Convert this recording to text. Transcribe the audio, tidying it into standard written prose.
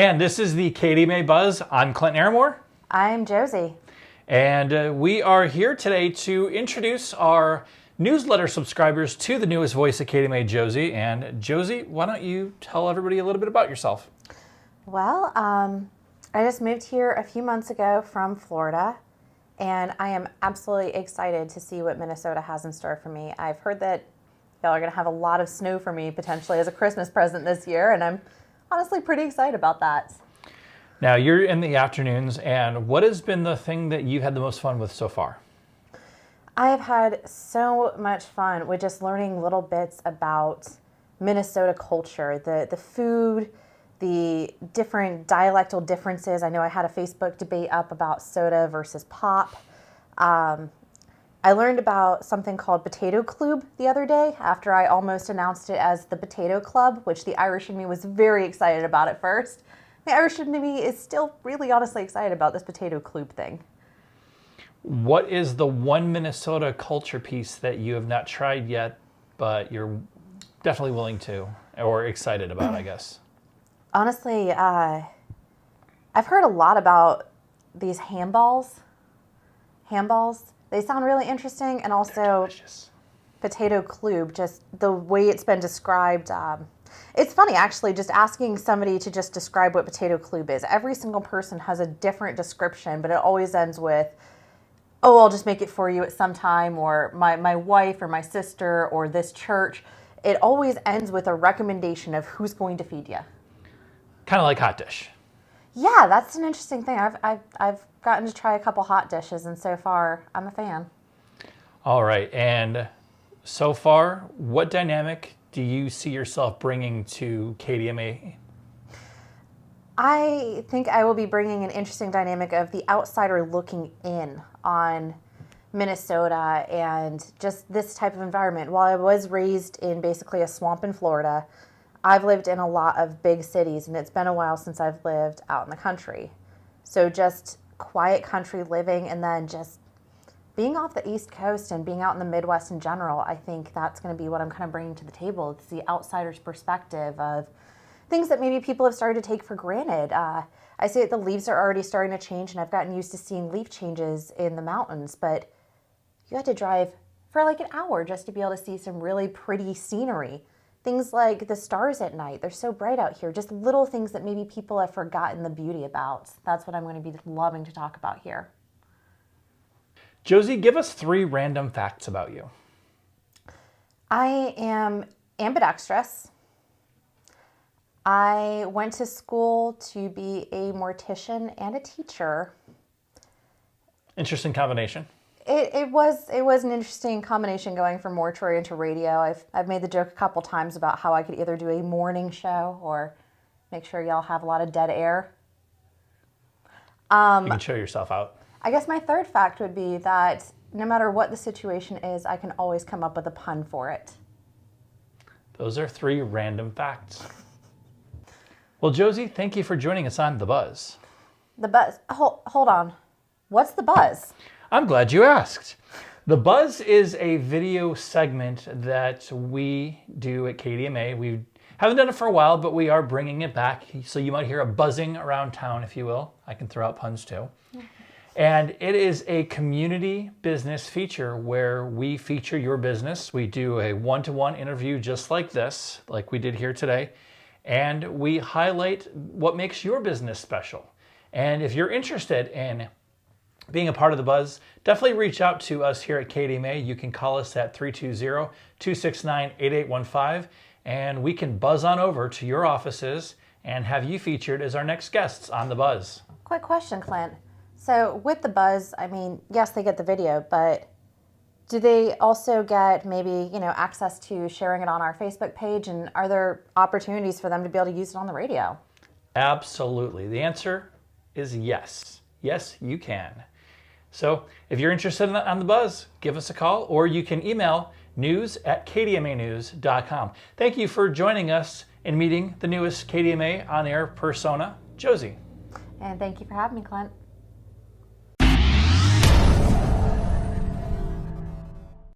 And this is the KDMA Buzz. I'm Clint Aramore. I'm Josie. And we are here today to introduce our newsletter subscribers to the newest voice of KDMA, Josie. And Josie, why don't you tell everybody a little bit about yourself? Well, I just moved here a few months ago from Florida, and I am absolutely excited to see what Minnesota has in store for me. I've heard that y'all are going to have a lot of snow for me potentially as a Christmas present this year, and I'm honestly pretty excited about that. Now, you're in the afternoons, and what has been the thing that you've had the most fun with so far? I have had so much fun with just learning little bits about Minnesota culture, the food, the different dialectal differences. I know I had a Facebook debate up about soda versus pop. I learned about something called potato club the other day after I almost announced it as the potato club, which the Irish in me was very excited about at first. The Irish in me is still really honestly excited about this potato club thing. What is the one Minnesota culture piece that you have not tried yet, but you're definitely willing to or excited about, I guess? Honestly, I've heard a lot about these handballs. Handballs, they sound really interesting, and also potato club, just the way it's been described. It's funny, actually, just asking somebody to just describe what potato club is. Every single person has a different description, but it always ends with, oh, I'll just make it for you at some time, or my wife or my sister or this church. It always ends with a recommendation of who's going to feed you. Kind of like hot dish. Yeah, that's an interesting thing. I've gotten to try a couple hot dishes, and so far, I'm a fan. All right, and so far, what dynamic do you see yourself bringing to KDMA? I think I will be bringing an interesting dynamic of the outsider looking in on Minnesota and just this type of environment. While I was raised in basically a swamp in Florida, I've lived in a lot of big cities, and it's been a while since I've lived out in the country. So just quiet country living, and then just being off the East Coast and being out in the Midwest in general, I think that's going to be what I'm kind of bringing to the table. It's the outsider's perspective of things that maybe people have started to take for granted. I see that the leaves are already starting to change, and I've gotten used to seeing leaf changes in the mountains, but you had to drive for like an hour just to be able to see some really pretty scenery. Things like the stars at night, they're so bright out here. Just little things that maybe people have forgotten the beauty about. That's what I'm going to be loving to talk about here. Josie, give us 3 random facts about you. I am ambidextrous. I went to school to be a mortician and a teacher. Interesting combination. It was an interesting combination going from mortuary into radio. I've made the joke a couple times about how I could either do a morning show or make sure y'all have a lot of dead air. You can show yourself out. I guess my third fact would be that no matter what the situation is, I can always come up with a pun for it. Those are 3 random facts. Well, Josie, thank you for joining us on The Buzz. The Buzz. Hold on. What's The Buzz? I'm glad you asked. The Buzz is a video segment that we do at KDMA. We haven't done it for a while, but we are bringing it back. So you might hear a buzzing around town, if you will. I can throw out puns too. And it is a community business feature where we feature your business. We do a one-to-one interview just like this, like we did here today. And we highlight what makes your business special. And if you're interested in being a part of The Buzz, definitely reach out to us here at KDMA. You can call us at 320-269-8815, and we can buzz on over to your offices and have you featured as our next guests on The Buzz. Quick question, Clint. So with The Buzz, I mean, yes, they get the video, but do they also get maybe, access to sharing it on our Facebook page? And are there opportunities for them to be able to use it on the radio? Absolutely. The answer is yes. Yes, you can. So if you're interested on The Buzz, give us a call, or you can email news@kdmanews.com. Thank you for joining us in meeting the newest KDMA on-air persona, Josie. And thank you for having me, Clint.